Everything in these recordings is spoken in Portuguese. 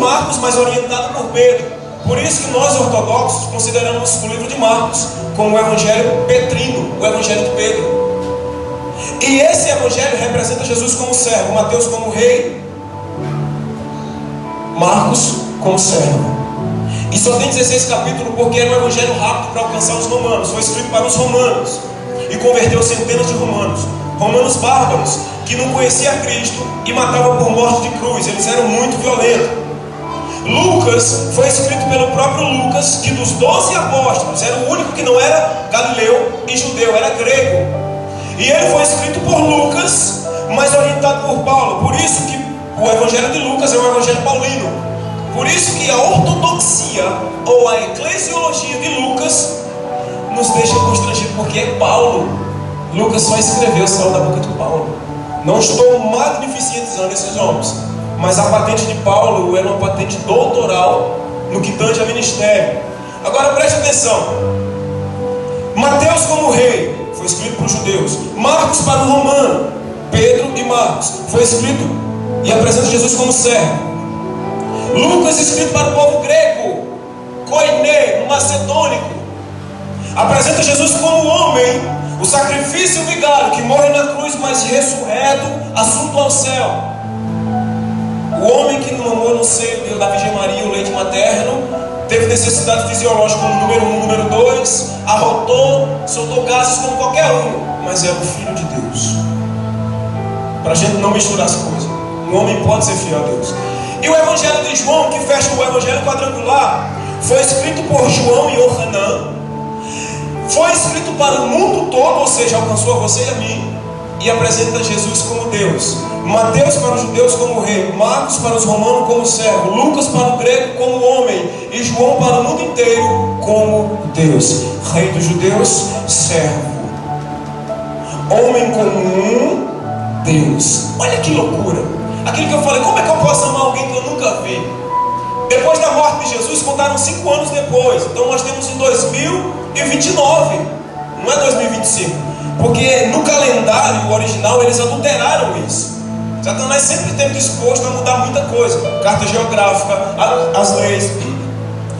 Marcos, mas orientado por Pedro. Por isso que nós ortodoxos consideramos o livro de Marcos como o evangelho petrino, o evangelho de Pedro. E esse evangelho representa Jesus como servo, Mateus como rei, Marcos como servo. E só tem 16 capítulos porque era um evangelho rápido para alcançar os romanos. Foi escrito para os romanos e converteu centenas de romanos. Romanos bárbaros que não conheciam Cristo e matavam por morte de cruz. Eles eram muito violentos. Lucas foi escrito pelo próprio Lucas, que dos 12 apóstolos era o único que não era galileu e judeu, era grego. E ele foi escrito por Lucas, mas orientado por Paulo. Por isso que o evangelho de Lucas é o evangelho paulino. Por isso que a ortodoxia ou a eclesiologia de Lucas nos deixa constrangidos, porque é Paulo. Lucas só escreveu, saiu da boca de Paulo. Não estou magnificentizando esses homens, mas a patente de Paulo era uma patente doutoral no que tange a ministério. Agora preste atenção. Mateus como rei foi escrito para os judeus. Marcos para o romano. Pedro e Marcos foi escrito e apresenta Jesus como servo. Lucas escrito para o povo grego, koiné, macedônico, apresenta Jesus como homem, o sacrifício vigário que morre na cruz, mas ressurreto, assunto ao céu. O homem que mamou no seio da Virgem Maria o leite materno, teve necessidade fisiológica como número 1, número 2, arrotou, soltou gases como qualquer um, mas é o Filho de Deus. Para a gente não misturar as coisas. Um homem pode ser fiel a Deus. E o evangelho de João, que fecha o evangelho quadrangular, foi escrito por João e Yohanan, foi escrito para o mundo todo, ou seja, alcançou a você e a mim, e apresenta Jesus como Deus. Mateus para os judeus como rei, Marcos para os romanos como servo, Lucas para o grego como homem, e João para o mundo inteiro como Deus. Rei dos judeus, servo, homem comum, Deus. Olha que loucura. Aquilo que eu falei, como é que eu posso amar alguém que eu nunca vi? Depois da morte de Jesus, contaram 5 anos depois. Então nós temos em 2029, não é 2025. Porque no calendário original eles adulteraram isso. Satanás sempre esteve disposto a mudar muita coisa. Carta geográfica, as leis,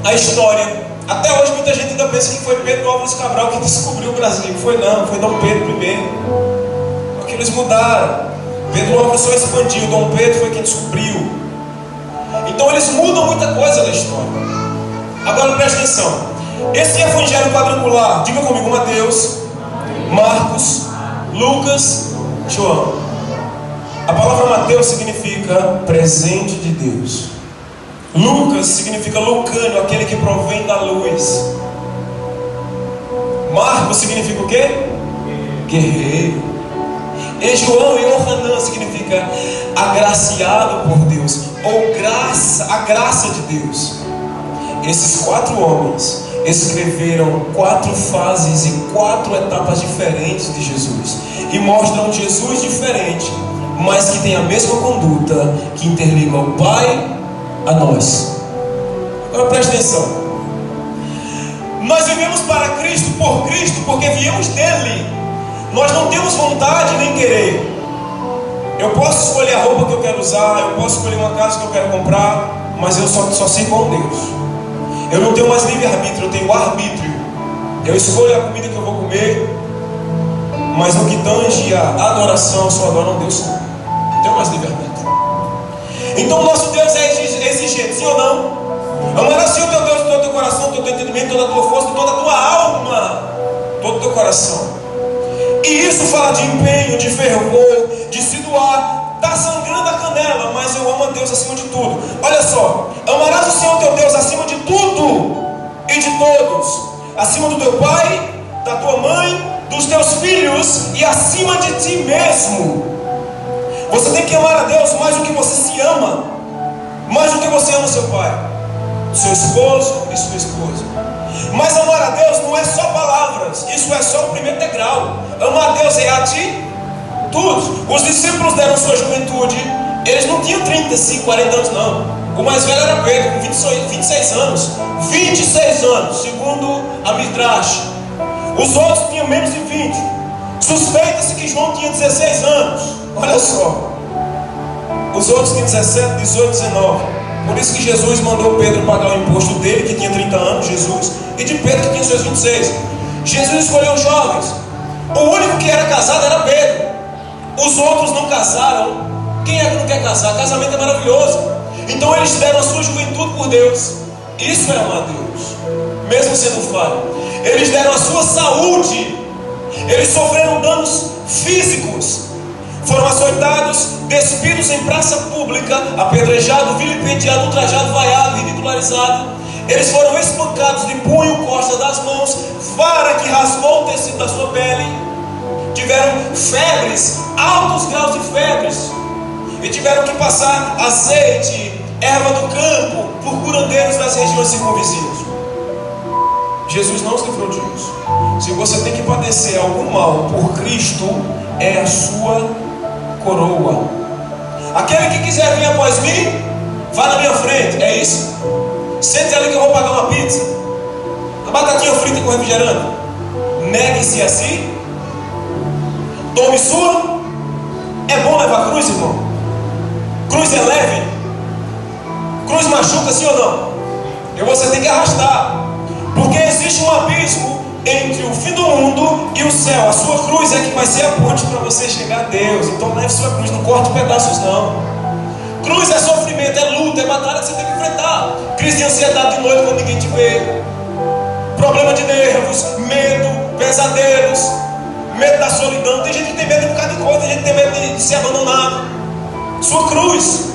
a história. Até hoje muita gente ainda pensa que foi Pedro Álvares Cabral que descobriu o Brasil. Foi não, foi Dom Pedro I. Porque eles mudaram. Pedro Álvares só expandiu, Dom Pedro foi quem descobriu. Então eles mudam muita coisa da história. Agora preste atenção. Esse evangelho quadrangular, diga comigo, Mateus, Marcos, Lucas, João. A palavra Mateus significa presente de Deus. Lucas significa lucânio, aquele que provém da luz. Marcos significa o quê? Guerreiro. E João e Yohanan significa agraciado por Deus, ou graça, a graça de Deus. Esses 4 homens escreveram 4 fases e 4 etapas diferentes de Jesus, e mostram um Jesus diferente, mas que tem a mesma conduta que interliga o Pai a nós. Agora preste atenção. Nós vivemos para Cristo, por Cristo, porque viemos dele. Nós não temos vontade nem querer. Eu posso escolher a roupa que eu quero usar, eu posso escolher uma casa que eu quero comprar, mas eu só sirvo a Deus. Eu não tenho mais livre-arbítrio, eu tenho arbítrio. Eu escolho a comida que eu vou comer, mas no que tange a adoração, eu só adoro a Deus. Não tenho mais livre-arbítrio. Então o nosso Deus é exigente, sim ou não? Amarás o teu Deus de todo o teu coração, todo o teu entendimento, toda a tua força, toda a tua alma, todo o teu coração. E isso fala de empenho, de fervor, de se doar. Está sangrando a canela, mas eu amo a Deus acima de tudo. Olha só, amarás o Senhor teu Deus acima de tudo e de todos, acima do teu pai, da tua mãe, dos teus filhos e acima de ti mesmo. Você tem que amar a Deus mais do que você se ama, mais do que você ama seu pai, seu esposo e sua esposa. Mas amar a Deus não é só palavras, isso é só o primeiro degrau. Amar a Deus é atitude. Os discípulos deram sua juventude, eles não tinham 35, 40 anos não. O mais velho era Pedro, com 26 anos. 26 anos, segundo a Midrash. Os outros tinham menos de 20. Suspeita-se que João tinha 16 anos. Olha só. Os outros tinham 17, 18, 19. Por isso que Jesus mandou Pedro pagar o imposto dele, que tinha 30 anos, Jesus, e de Pedro, que tinha seus 26. Jesus escolheu jovens. O único que era casado era Pedro. Os outros não casaram. Quem é que não quer casar? Casamento é maravilhoso. Então eles deram a sua juventude por Deus. Isso é amar a Deus, mesmo sendo falho. Eles deram a sua saúde. Eles sofreram danos físicos. Foram açoitados, despidos em praça pública, apedrejados, vilipendiados, ultrajados, vaiados, ridicularizados. Eles foram espancados de punho, costa das mãos, vara que rasgou o tecido da sua pele. Tiveram febres, altos graus de febres, e tiveram que passar azeite, erva do campo, por curandeiros das regiões circunvizinhas. Jesus não se livrou disso. Se você tem que padecer algum mal por Cristo, é a sua coroa. Aquele que quiser vir após mim, vá na minha frente. É isso? Sente ali que eu vou pagar uma pizza, uma batatinha frita com refrigerante. Negue-se a si, tome sua. É bom levar cruz, irmão? Cruz é leve? Cruz machuca, sim ou não? E você tem que arrastar, porque existe um abismo entre o fim do mundo e o céu. A sua cruz é que vai ser a ponte para você chegar a Deus. Então leve sua cruz, não corte pedaços não. Cruz é sofrimento, é luta, é batalha que você tem que enfrentar. Crise de ansiedade de noite quando ninguém te vê, problema de nervos, medo, pesadelos, medo da solidão. Tem gente que tem medo de um bocado de coisa, tem gente que tem medo de ser abandonado. Sua cruz,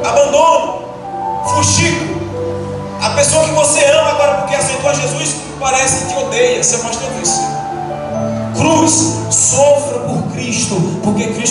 abandono, fuxico. A pessoa que você ama agora porque aceitou a Jesus parece que odeia. Você mostra isso. Cruz, sofra por Cristo, porque Cristo